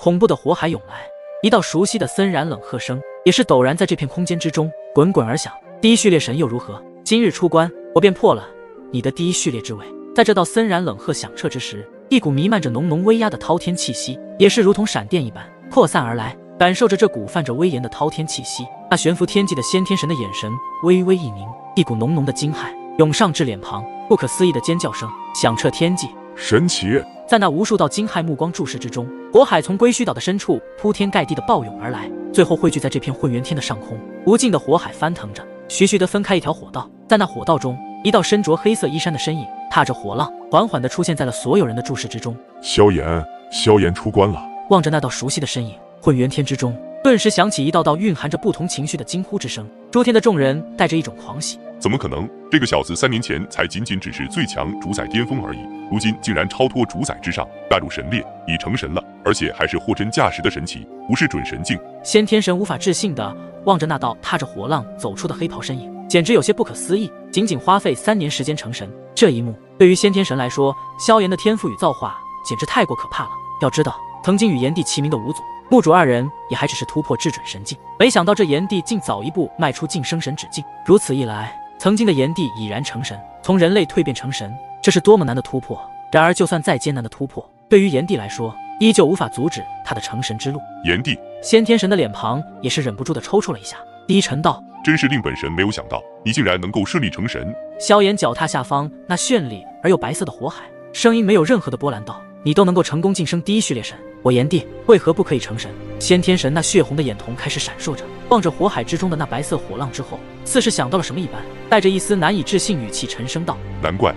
恐怖的火海涌来，一道熟悉的森然冷喝声也是陡然在这片空间之中滚滚而响。第一序列神又如何？今日出关，我便破了你的第一序列之位。在这道森然冷喝响彻之时，一股弥漫着浓浓威压的滔天气息也是如同闪电一般扩散而来。感受着这股泛着威严的滔天气息，那悬浮天际的先天神的眼神微微一凝，一股浓浓的惊骇涌上至脸庞，不可思议的尖叫声响彻天际。神奇！在那无数道惊骇目光注视之中，火海从归墟岛的深处铺天盖地的暴涌而来，最后汇聚在这片混元天的上空。无尽的火海翻腾着，徐徐地分开一条火道。在那火道中，一道身着黑色衣衫的身影踏着火浪，缓缓地出现在了所有人的注视之中。萧炎出关了！望着那道熟悉的身影，混元天之中顿时响起一道道蕴含着不同情绪的惊呼之声。诸天的众人带着一种狂喜，怎么可能？这个小子3年前才仅仅只是最强主宰巅峰而已，如今竟然超脱主宰之上，踏入神列，已成神了，而且还是货真价实的神奇，不是准神境。先天神无法置信地望着那道踏着火浪走出的黑袍身影，简直有些不可思议。仅仅花费3年时间成神，这一幕对于先天神来说，萧炎的天赋与造化简直太过可怕了。要知道，曾经与炎帝齐名的五祖、墓主二人也还只是突破至准神境，没想到这炎帝竟早一步迈出晋升神指境。如此一来，曾经的炎帝已然成神，从人类蜕变成神，这是多么难的突破！然而，就算再艰难的突破，对于炎帝来说，依旧无法阻止他的成神之路。炎帝，先天神的脸庞也是忍不住的抽搐了一下，低沉道：“真是令本神没有想到，你竟然能够顺利成神。”萧炎脚踏下方那绚丽而又白色的火海，声音没有任何的波澜道：“你都能够成功晋升第一序列神，我炎帝为何不可以成神？”先天神那血红的眼瞳开始闪烁着，望着火海之中的那白色火浪之后，似是想到了什么一般，带着一丝难以置信语气沉声道：“难怪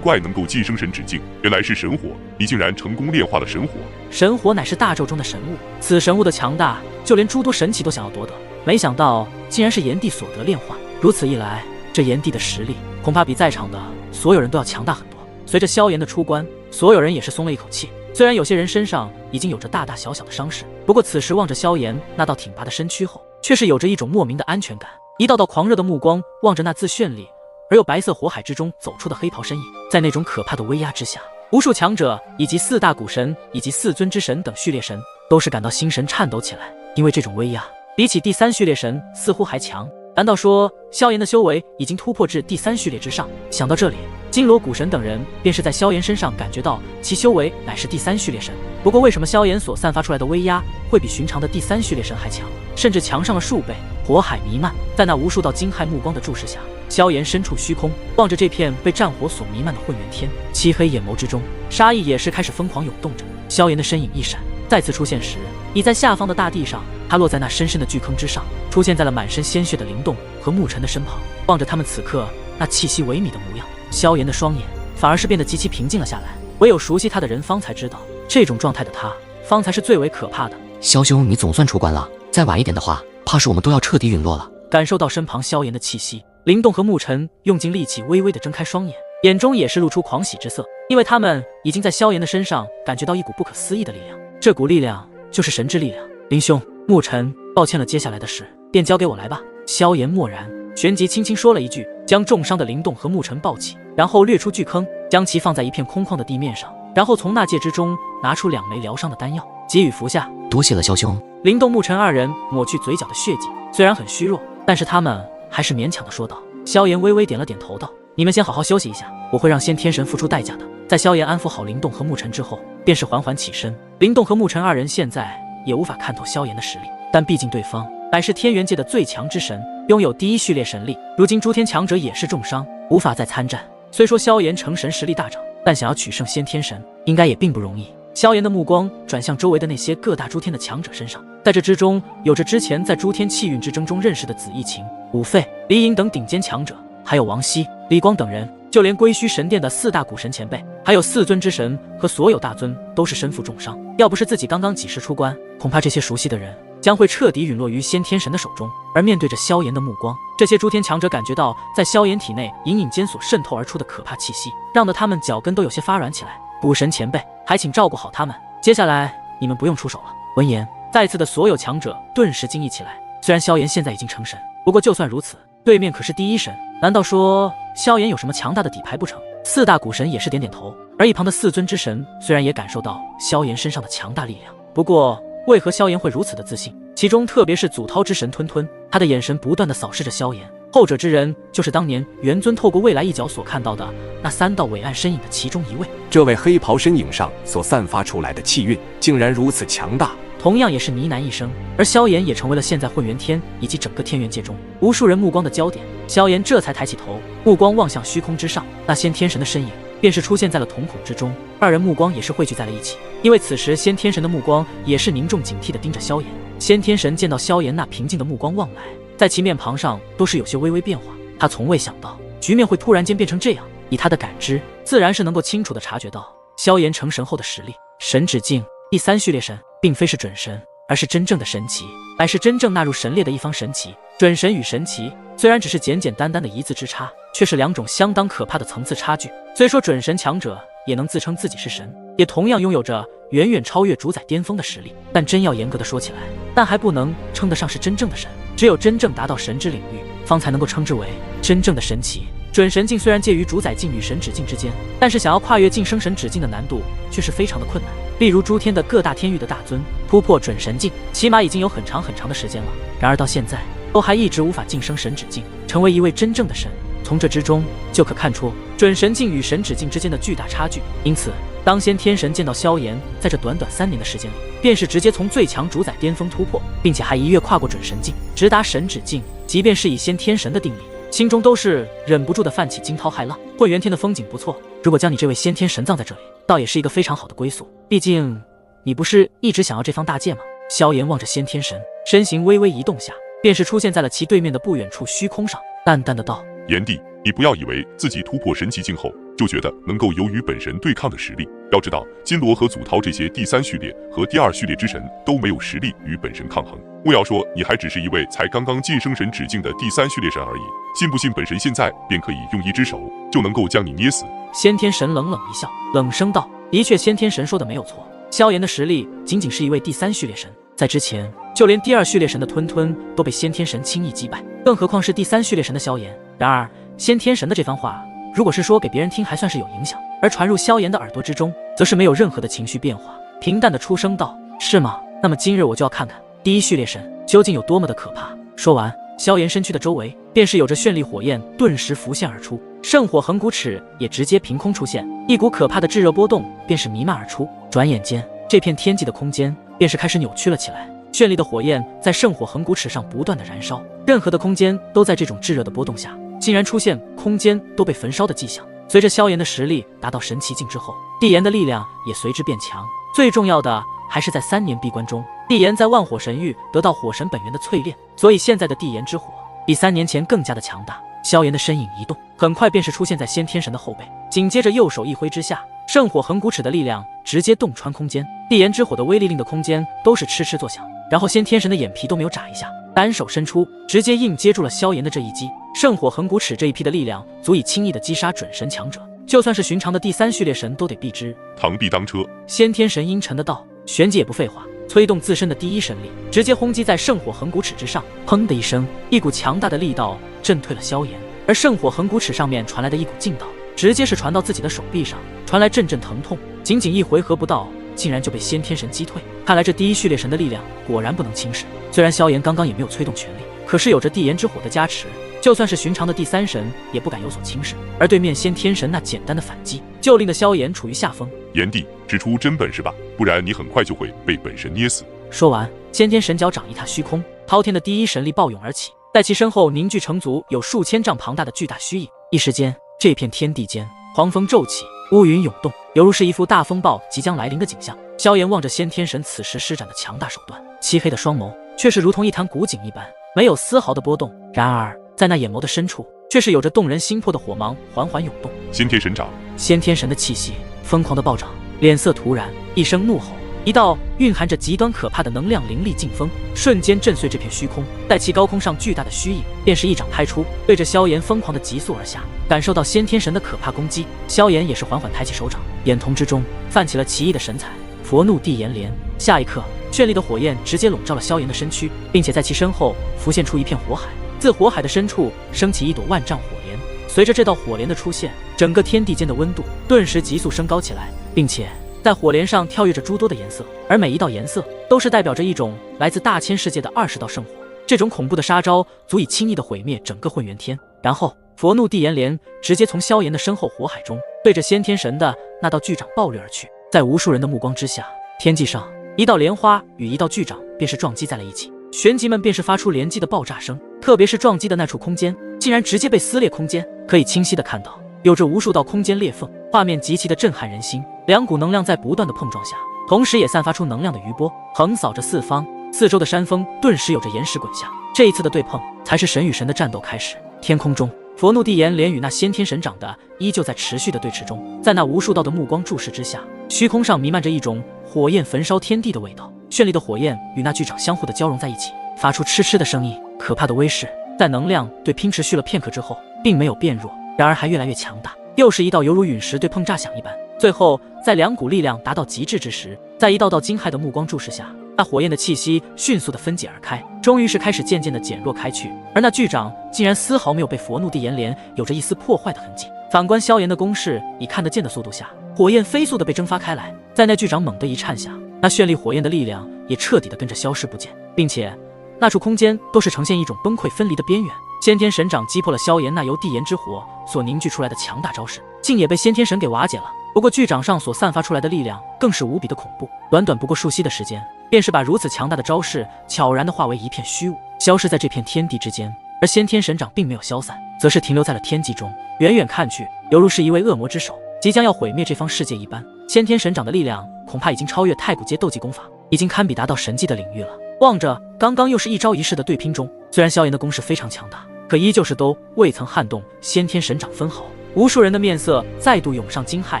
能够晋升神指境，原来是神火！你竟然成功炼化了神火。神火乃是大咒中的神物，此神物的强大，就连诸多神祇都想要夺得，没想到竟然是炎帝所得炼化。如此一来，这炎帝的实力恐怕比在场的所有人都要强大很多。”随着萧炎的出关，所有人也是松了一口气。虽然有些人身上已经有着大大小小的伤势，不过此时望着萧炎那道挺拔的身躯后，却是有着一种莫名的安全感。一道道狂热的目光望着那自绚丽而又白色火海之中走出的黑袍身影，在那种可怕的威压之下，无数强者以及4大古神以及4尊之神等序列神都是感到心神颤抖起来，因为这种威压比起第3序列神似乎还强。难道说萧炎的修为已经突破至第3序列之上？想到这里，金罗古神等人便是在萧炎身上感觉到其修为乃是第3序列神。不过为什么萧炎所散发出来的威压会比寻常的第3序列神还强，甚至强上了数倍？火海弥漫，在那无数道惊骇目光的注视下，萧炎身处虚空，望着这片被战火所弥漫的混元天，漆黑眼眸之中杀意也是开始疯狂涌动着。萧炎的身影一闪，再次出现时已在下方的大地上，他落在那深深的巨坑之上，出现在了满身鲜血的灵动和沐尘的身旁。望着他们此刻那气息萎靡的模样，萧炎的双眼反而是变得极其平静了下来。唯有熟悉他的人方才知道，这种状态的他方才是最为可怕的。萧兄，你总算出关了，再晚一点的话，怕是我们都要彻底陨落了。感受到身旁萧炎的气息，灵动和沐尘用尽力气微微的睁开双眼，眼中也是露出狂喜之色，因为他们已经在萧炎的身上感觉到一股不可思议的力量，这股力量就是神之力量。林兄，沐尘，抱歉了，接下来的事便交给我来吧。萧炎默然，旋即轻轻说了一句，将重伤的灵动和沐尘抱起，然后掠出巨坑，将其放在一片空旷的地面上，然后从纳戒之中拿出2枚疗伤的丹药，给予服下。多谢了萧兄。灵动、沐尘2人抹去嘴角的血迹，虽然很虚弱，但是他们还是勉强的说道。萧炎微微点了点头道：“你们先好好休息一下，我会让先天神付出代价的。”在萧炎安抚好灵动和沐尘之后，便是缓缓起身。灵动和沐尘2人现在也无法看透萧炎的实力，但毕竟对方乃是天元界的最强之神，拥有第1序列神力，如今诸天强者也是重伤，无法再参战。虽说萧炎成神实力大涨，但想要取胜先天神应该也并不容易。萧炎的目光转向周围的那些各大诸天的强者身上，在这之中有着之前在诸天气运之争中认识的紫翼晴、武费、李颖等顶尖强者，还有王熙、李光等人，就连归墟神殿的4大古神前辈，还有4尊之神和所有大尊都是身负重伤。要不是自己刚刚几时出关，恐怕这些熟悉的人将会彻底陨落于先天神的手中。而面对着萧炎的目光，这些诸天强者感觉到在萧炎体内隐隐间所渗透而出的可怕气息，让得他们脚跟都有些发软起来。古神前辈，还请照顾好他们，接下来你们不用出手了。闻言，再次的所有强者顿时惊异起来。虽然萧炎现在已经成神，不过就算如此，对面可是第1神，难道说萧炎有什么强大的底牌不成？4大古神也是点点头，而一旁的4尊之神虽然也感受到萧炎身上的强大力量，不过为何萧炎会如此的自信。其中特别是祖涛之神吞吞，他的眼神不断的扫视着萧炎，后者之人就是当年元尊透过未来一角所看到的那3道伟岸身影的其中一位。这位黑袍身影上所散发出来的气运竟然如此强大，同样也是呢喃一声，而萧炎也成为了现在混元天以及整个天元界中无数人目光的焦点。萧炎这才抬起头，目光望向虚空之上，那先天神的身影便是出现在了瞳孔之中，二人目光也是汇聚在了一起。因为此时先天神的目光也是凝重警惕地盯着萧炎。先天神见到萧炎那平静的目光望来，在其面庞上都是有些微微变化。他从未想到局面会突然间变成这样，以他的感知，自然是能够清楚地察觉到萧炎成神后的实力。神指境第3序列神并非是准神，而是真正的神奇，乃是真正纳入神列的一方神奇。准神与神奇虽然只是简简单单的一字之差，却是2种相当可怕的层次差距。虽说准神强者也能自称自己是神，也同样拥有着远远超越主宰巅峰的实力，但真要严格的说起来，但还不能称得上是真正的神。只有真正达到神之领域，方才能够称之为真正的神奇。准神境虽然介于主宰境与神指境之间，但是想要跨越晋升神指境的难度却是非常的困难。例如诸天的各大天域的大尊突破准神境，起码已经有很长很长的时间了，然而到现在都还一直无法晋升神指境，成为一位真正的神。从这之中就可看出准神境与神指境之间的巨大差距。因此当先天神见到萧炎在这短短3年的时间里，便是直接从最强主宰巅峰突破，并且还一跃跨过准神境，直达神指境，即便是以先天神的定力，心中都是忍不住的泛起惊涛骇浪。混元天的风景不错，如果将你这位先天神葬在这里，倒也是一个非常好的归宿。毕竟你不是一直想要这方大界吗？萧炎望着先天神，身形微微移动下，便是出现在了其对面的不远处虚空上，淡淡的道：炎帝，你不要以为自己突破神奇境后就觉得能够有与本神对抗的实力。要知道金罗和祖涛这些第3序列和第2序列之神都没有实力与本神抗衡。莫要说你还只是一位才刚刚晋升神指境的第3序列神而已，信不信本神现在便可以用1只手就能够将你捏死？先天神冷冷一笑，冷声道：的确，先天神说的没有错，萧炎的实力仅仅是一位第3序列神，在之前就连第2序列神的吞吞都被先天神轻易击败，更何况是第3序列神的萧炎。然而先天神的这番话，如果是说给别人听还算是有影响，而传入萧炎的耳朵之中，则是没有任何的情绪变化，平淡的出声道：是吗？那么今日我就要看看第1序列神究竟有多么的可怕。说完，萧炎身躯的周围便是有着绚丽火焰顿时浮现而出，圣火横骨齿也直接凭空出现，一股可怕的炙热波动便是弥漫而出。转眼间，这片天际的空间便是开始扭曲了起来，绚丽的火焰在圣火横骨齿上不断的燃烧，任何的空间都在这种炙热的波动下竟然出现空间都被焚烧的迹象。随着萧炎的实力达到神奇境之后，帝炎的力量也随之变强。最重要的还是在3年闭关中，帝炎在万火神域得到火神本源的淬炼，所以现在的帝炎之火比3年前更加的强大。萧炎的身影一动，很快便是出现在先天神的后背，紧接着右手一挥之下，圣火横骨齿的力量直接洞穿空间，帝炎之火的威力令的空间都是嗤嗤作响。然后先天神的眼皮都没有眨一下，单手伸出，直接硬接住了萧炎的这一击。圣火横骨齿这一批的力量足以轻易的击杀准神强者，就算是寻常的第3序列神都得避之。螳臂当车，先天神阴沉的道，旋即也不废话，催动自身的第1神力，直接轰击在圣火横骨齿之上。砰的一声，一股强大的力道震退了萧炎，而圣火横骨齿上面传来的一股劲道，直接是传到自己的手臂上，传来阵阵疼痛。仅仅1回合不到，竟然就被先天神击退。看来这第1序列神的力量果然不能轻视。虽然萧炎刚刚也没有催动全力，可是有着帝炎之火的加持，就算是寻常的第3神也不敢有所轻视。而对面先天神那简单的反击，就令得萧炎处于下风。炎帝，使出真本事吧，不然你很快就会被本神捏死。说完，先天神脚掌一踏虚空，滔天的第1神力暴涌而起，在其身后凝聚成组有数千丈庞大的巨大虚影。一时间，这片天地间狂风骤起，乌云涌动，犹如是一副大风暴即将来临的景象。萧炎望着先天神此时施展的强大手段，漆黑的双眸却是如同一潭古井一般，没有丝毫的波动。然而在那眼眸的深处，却是有着动人心魄的火芒缓缓涌动。先天神掌，先天神的气息疯狂的暴涨，脸色突然，一声怒吼，一道蕴含着极端可怕的能量灵力劲风瞬间震碎这片虚空，在其高空上巨大的虚影便是一掌拍出，对着萧炎疯狂的急速而下。感受到先天神的可怕攻击，萧炎也是缓缓抬起手掌，眼瞳之中泛起了奇异的神采。佛怒地炎莲，下一刻，绚丽的火焰直接笼罩了萧炎的身躯，并且在其身后浮现出一片火海，自火海的深处升起一朵万丈火莲。随着这道火莲的出现，整个天地间的温度顿时急速升高起来，并且在火莲上跳跃着诸多的颜色，而每一道颜色都是代表着一种来自大千世界的20道圣火。这种恐怖的杀招足以轻易地毁灭整个混元天。然后佛怒地炎莲直接从萧炎的身后火海中对着先天神的那道巨掌暴掠而去。在无数人的目光之下，天际上一道莲花与一道巨掌便是撞击在了一起，旋即们便是发出连击的爆炸声，特别是撞击的那处空间竟然直接被撕裂，空间可以清晰地看到有着无数道空间裂缝，画面极其的震撼人心。两股能量在不断的碰撞下，同时也散发出能量的余波，横扫着四方，四周的山峰顿时有着岩石滚下。这一次的对碰才是神与神的战斗开始。天空中佛怒地炎莲与那先天神掌的依旧在持续的对峙中，在那无数道的目光注视之下，虚空上弥漫着一种火焰焚烧天地的味道。绚丽的火焰与那巨掌相互的交融在一起，发出嗤嗤的声音。可怕的威势在能量对拼持续了片刻之后并没有变弱，然而还越来越强大。又是一道犹如陨石对碰炸响一般。最后在两股力量达到极致之时，在一道道惊骇的目光注视下，那火焰的气息迅速的分解而开，终于是开始渐渐的减弱开去。而那巨掌竟然丝毫没有被佛怒地炎莲有着一丝破坏的痕迹。反观萧炎的攻势，以看得见的速度下，火焰飞速的被蒸发开来，在那巨掌猛地一颤下，那绚丽火焰的力量也彻底的跟着消失不见，并且那处空间都是呈现一种崩溃分离的边缘。先天神掌击破了萧炎那由地炎之火所凝聚出来的强大招式，竟也被先天神给瓦解了。不过巨掌上所散发出来的力量更是无比的恐怖，短短不过数息的时间，便是把如此强大的招式悄然的化为一片虚无，消失在这片天地之间。而先天神掌并没有消散，则是停留在了天际中，远远看去犹如是一位恶魔之手即将要毁灭这方世界一般。先天神掌的力量恐怕已经超越太古阶斗技功法，已经堪比达到神技的领域了。望着刚刚又是一招一式的对拼中，虽然萧炎的攻势非常强大，可依旧是都未曾撼动先天神掌分毫。无数人的面色再度涌上惊骇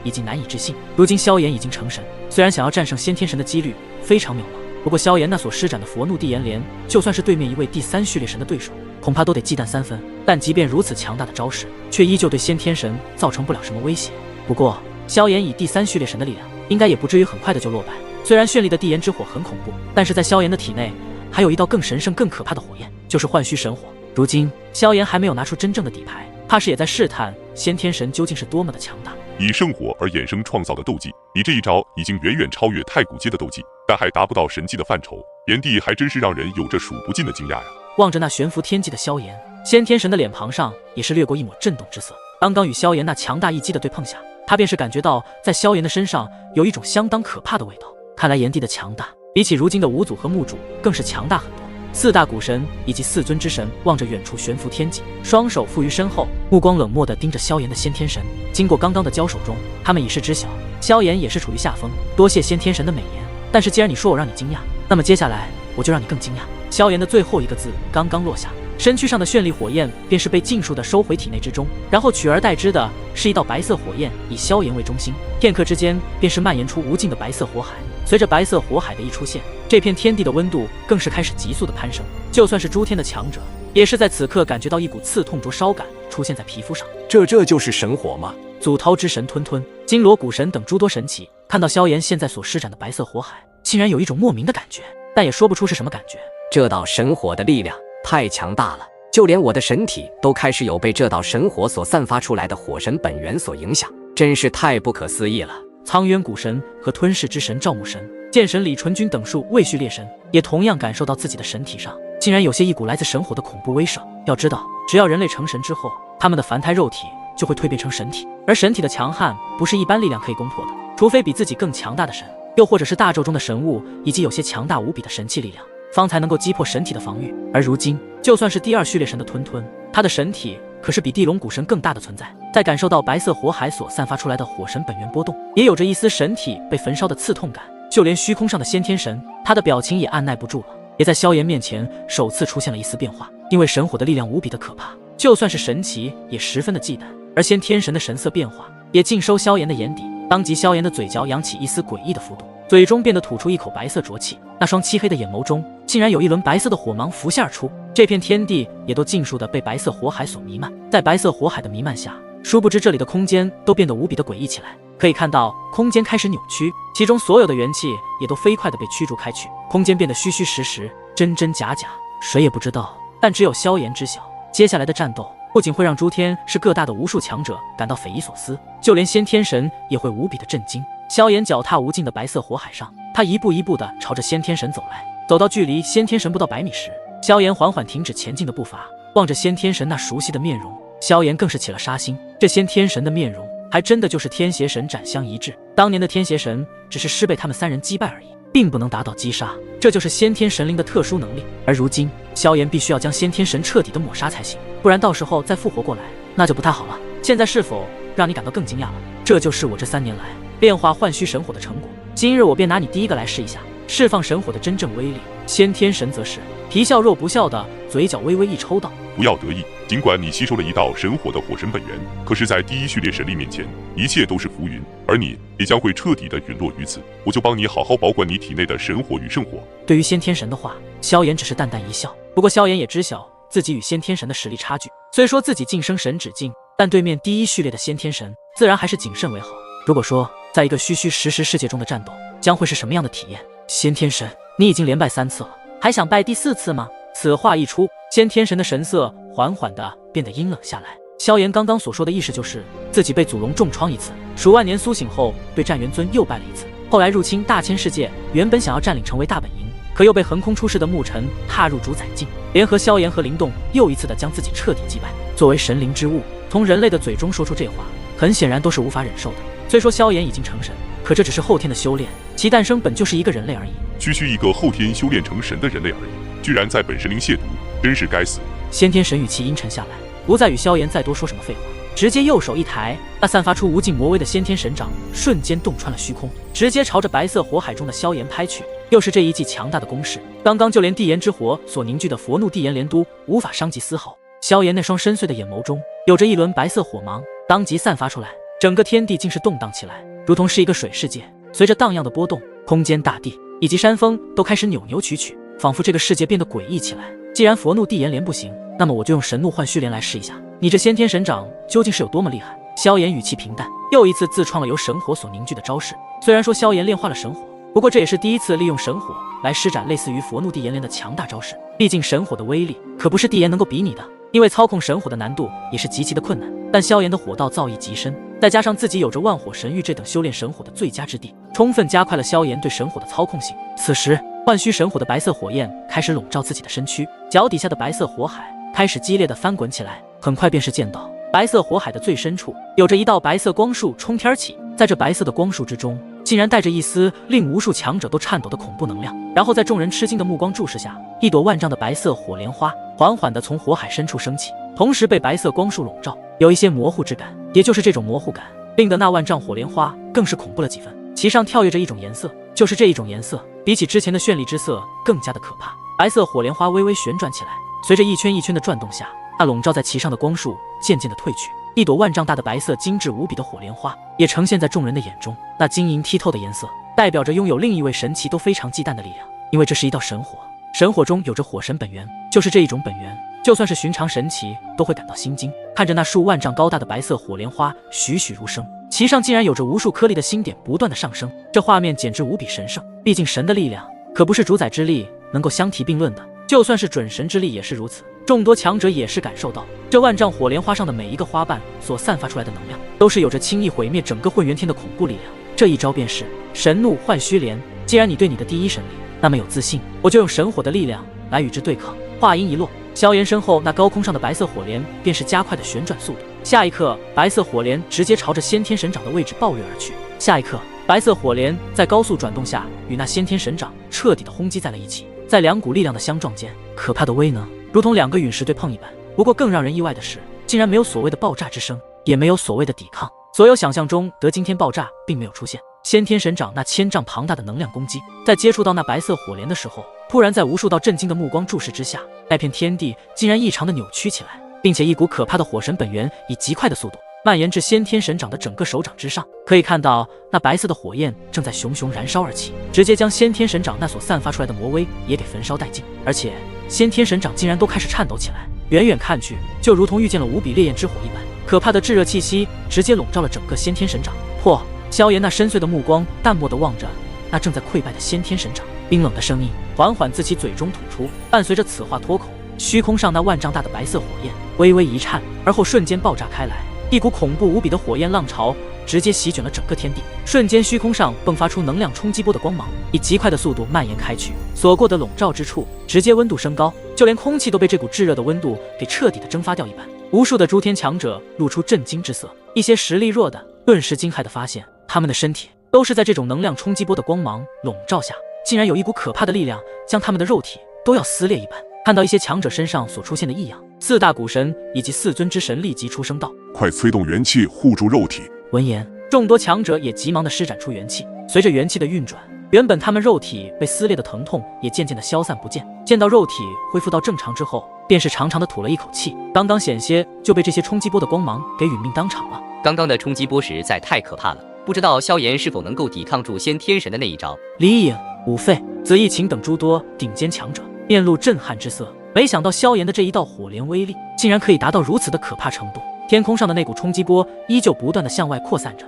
以及难以置信。如今萧炎已经成神，虽然想要战胜先天神的几率非常渺茫，不过萧炎那所施展的佛怒地炎莲，就算是对面一位第3序列神的对手，恐怕都得忌惮3分。但即便如此强大的招式，却依旧对先天神造成不了什么威胁。不过萧炎以第3序列神的力量，应该也不至于很快的就落败。虽然绚丽的地炎之火很恐怖，但是在萧炎的体内还有一道更神圣更可怕的火焰，就是幻虚神火。如今萧炎还没有拿出真正的底牌，怕是也在试探先天神究竟是多么的强大。以圣火而衍生创造的斗技，你这一招已经远远超越太古阶的斗技，但还达不到神技的范畴。炎帝还真是让人有着数不尽的惊讶呀！望着那悬浮天际的萧炎，先天神的脸庞上也是掠过一抹震动之色。刚刚与萧炎那强大一击的对碰下，他便是感觉到在萧炎的身上有一种相当可怕的味道。看来炎帝的强大比起如今的五祖和墓主更是强大很多。4大古神以及4尊之神望着远处悬浮天际，双手负于身后，目光冷漠地盯着萧炎的先天神。经过刚刚的交手中，他们已是知晓萧炎也是处于下风。多谢先天神的美言，但是既然你说我让你惊讶，那么接下来我就让你更惊讶。萧炎的最后一个字刚刚落下，身躯上的绚丽火焰便是被尽数地收回体内之中，然后取而代之的是一道白色火焰，以萧炎为中心，片刻之间便是蔓延出无尽的白色火海。随着白色火海的一出现，这片天地的温度更是开始急速的攀升，就算是诸天的强者，也是在此刻感觉到一股刺痛灼烧感出现在皮肤上。这就是神火吗？祖韬之神吞吞、金罗古神等诸多神祇看到萧炎现在所施展的白色火海，竟然有一种莫名的感觉，但也说不出是什么感觉。这道神火的力量太强大了，就连我的身体都开始有被这道神火所散发出来的火神本源所影响，真是太不可思议了。苍渊古神和吞噬之神赵牧神、剑神李纯君等数未序列神也同样感受到自己的身体上竟然有些一股来自神火的恐怖威慑。要知道，只要人类成神之后，他们的凡胎肉体就会蜕变成神体，而神体的强悍不是一般力量可以攻破的，除非比自己更强大的神，又或者是大咒中的神物，以及有些强大无比的神器力量，方才能够击破神体的防御。而如今就算是第2序列神的吞吞，他的神体可是比地龙古神更大的存在，在感受到白色火海所散发出来的火神本源波动，也有着一丝神体被焚烧的刺痛感。就连虚空上的先天神，他的表情也按耐不住了，也在萧炎面前首次出现了一丝变化。因为神火的力量无比的可怕，就算是神奇也十分的忌惮，而先天神的神色变化也尽收萧炎的眼底。当即萧炎的嘴角扬起一丝诡异的幅度，嘴中变得吐出一口白色浊气，那双漆黑的眼眸中竟然有一轮白色的火芒浮现而出。这片天地也都尽数的被白色火海所弥漫，在白色火海的弥漫下，殊不知这里的空间都变得无比的诡异起来。可以看到空间开始扭曲，其中所有的元气也都飞快的被驱逐开去，空间变得虚虚实实，真真假假，谁也不知道，但只有萧炎知晓。接下来的战斗不仅会让诸天是各大的无数强者感到匪夷所思，就连先天神也会无比的震惊。萧炎脚踏无尽的白色火海上，他一步一步地朝着先天神走来。走到距离先天神不到100米时，萧炎缓缓停止前进的步伐，望着先天神那熟悉的面容，萧炎更是起了杀心。这先天神的面容还真的就是天邪神斩相一致。当年的天邪神只是师被他们3人击败而已，并不能达到击杀，这就是先天神灵的特殊能力。而如今萧炎必须要将先天神彻底的抹杀才行，不然到时候再复活过来那就不太好了。现在是否让你感到更惊讶了？这就是我这3年来炼化幻虚神火的成果。今日我便拿你第一个来试一下释放神火的真正威力。先天神则是皮笑肉不笑的嘴角微微一抽道：不要得意，尽管你吸收了一道神火的火神本源，可是在第一序列神力面前，一切都是浮云，而你也将会彻底的陨落于此。我就帮你好好保管你体内的神火与圣火。对于先天神的话，萧炎只是淡淡一笑。不过萧炎也知晓自己与先天神的实力差距，虽说自己晋升神指境，但对面第一序列的先天神，自然还是谨慎为好。如果说在一个虚虚实实世界中的战斗，将会是什么样的体验？先天神，你已经连败3次了，还想败第4次吗？此话一出，先天神的神色缓缓地变得阴冷下来。萧炎刚刚所说的意思就是自己被祖龙重创一次，数万年苏醒后对战元尊又败了一次，后来入侵大千世界，原本想要占领成为大本营，可又被横空出世的牧尘踏入主宰境，联合萧炎和灵动又一次的将自己彻底击败。作为神灵之物，从人类的嘴中说出这话，很显然都是无法忍受的。虽说萧炎已经成神，可这只是后天的修炼，其诞生本就是一个人类而已。区区一个后天修炼成神的人类而已，居然在本神灵亵渎，真是该死。先天神语气阴沉下来，不再与萧炎再多说什么废话，直接右手一抬，那散发出无尽魔威的先天神掌瞬间洞穿了虚空，直接朝着白色火海中的萧炎拍去。又是这一记强大的攻势，刚刚就连地炎之火所凝聚的佛怒地炎连都无法伤及丝毫。萧炎那双深邃的眼眸中有着一轮白色火芒，当即散发出来，整个天地竟是动荡起来，如同是一个水世界。随着荡漾的波动，空间、大地以及山峰都开始扭扭曲曲，仿佛这个世界变得诡异起来。既然佛怒地炎连不行，那么我就用神怒幻虚莲来试一下，你这先天神掌究竟是有多么厉害。萧炎语气平淡，又一次自创了由神火所凝聚的招式。虽然说萧炎炼化了神火，不过这也是第一次利用神火来施展类似于佛怒地炎莲的强大招式。毕竟神火的威力可不是地炎能够比拟的，因为操控神火的难度也是极其的困难。但萧炎的火道造诣极深，再加上自己有着万火神域这等修炼神火的最佳之地，充分加快了萧炎对神火的操控性。此时幻虚神火的白色火焰开始笼罩自己的身躯，脚底下的白色火海开始激烈的翻滚起来，很快便是见到白色火海的最深处有着一道白色光束冲天起，在这白色的光束之中，竟然带着一丝令无数强者都颤抖的恐怖能量。然后在众人吃惊的目光注视下，一朵万丈的白色火莲花缓缓地从火海深处升起，同时被白色光束笼罩，有一些模糊之感。也就是这种模糊感，令得那万丈火莲花更是恐怖了几分。其上跳跃着一种颜色，就是这一种颜色比起之前的绚丽之色更加的可怕。白色火莲花微微旋转起来，随着一圈一圈的转动下，那笼罩在其上的光束渐渐的褪去，一朵万丈大的白色精致无比的火莲花也呈现在众人的眼中。那晶莹剔透的颜色代表着拥有另一位神奇都非常忌惮的力量，因为这是一道神火，神火中有着火神本源，就是这一种本源，就算是寻常神奇都会感到心惊。看着那数万丈高大的白色火莲花栩栩如生，其上竟然有着无数颗粒的星点不断的上升，这画面简直无比神圣。毕竟神的力量可不是主宰之力能够相提并论的，就算是准神之力也是如此。众多强者也是感受到这万丈火莲花上的每一个花瓣所散发出来的能量，都是有着轻易毁灭整个混元天的恐怖力量。这一招便是神怒幻虚莲。既然你对你的第一神力那么有自信，我就用神火的力量来与之对抗。话音一落，萧炎身后那高空上的白色火莲便是加快的旋转速度，下一刻白色火莲直接朝着先天神掌的位置暴掠而去。下一刻白色火莲在高速转动下与那先天神掌彻底的轰击在了一起，在两股力量的相撞间，可怕的威能如同两个陨石对碰一般。不过更让人意外的是，竟然没有所谓的爆炸之声，也没有所谓的抵抗。所有想象中得惊天爆炸并没有出现。先天神掌那1000丈庞大的能量攻击，在接触到那白色火莲的时候，突然在无数道震惊的目光注视之下，那片天地竟然异常的扭曲起来，并且一股可怕的火神本源以极快的速度蔓延至先天神掌的整个手掌之上。可以看到那白色的火焰正在熊熊燃烧而起，直接将先天神掌那所散发出来的魔威也给焚烧殆尽。而且先天神掌竟然都开始颤抖起来，远远看去就如同遇见了无比烈焰之火一般，可怕的炙热气息直接笼罩了整个先天神掌。破！萧炎那深邃的目光淡漠地望着那正在溃败的先天神掌，冰冷的声音缓缓自其嘴中吐出。伴随着此话脱口，虚空上那万丈大的白色火焰微微一颤，而后瞬间爆炸开来，一股恐怖无比的火焰浪潮直接席卷了整个天地。瞬间，虚空上迸发出能量冲击波的光芒，以极快的速度蔓延开去。所过的笼罩之处，直接温度升高，就连空气都被这股炙热的温度给彻底的蒸发掉一般。无数的诸天强者露出震惊之色，一些实力弱的顿时惊骇地发现，他们的身体都是在这种能量冲击波的光芒笼罩下，竟然有一股可怕的力量将他们的肉体都要撕裂一般。看到一些强者身上所出现的异样，四大古神以及四尊之神立即出声道：“快催动元气护住肉体！”闻言，众多强者也急忙地施展出元气。随着元气的运转，原本他们肉体被撕裂的疼痛也渐渐地消散不见。见到肉体恢复到正常之后，便是长长的吐了一口气。刚刚险些就被这些冲击波的光芒给殒命当场了。刚刚的冲击波实在太可怕了，不知道萧炎是否能够抵抗住先天神的那一招。李颖、武费、紫翼晴等诸多顶尖强者面露震撼之色。没想到萧炎的这一道火莲威力，竟然可以达到如此的可怕程度。天空上的那股冲击波依旧不断地向外扩散着，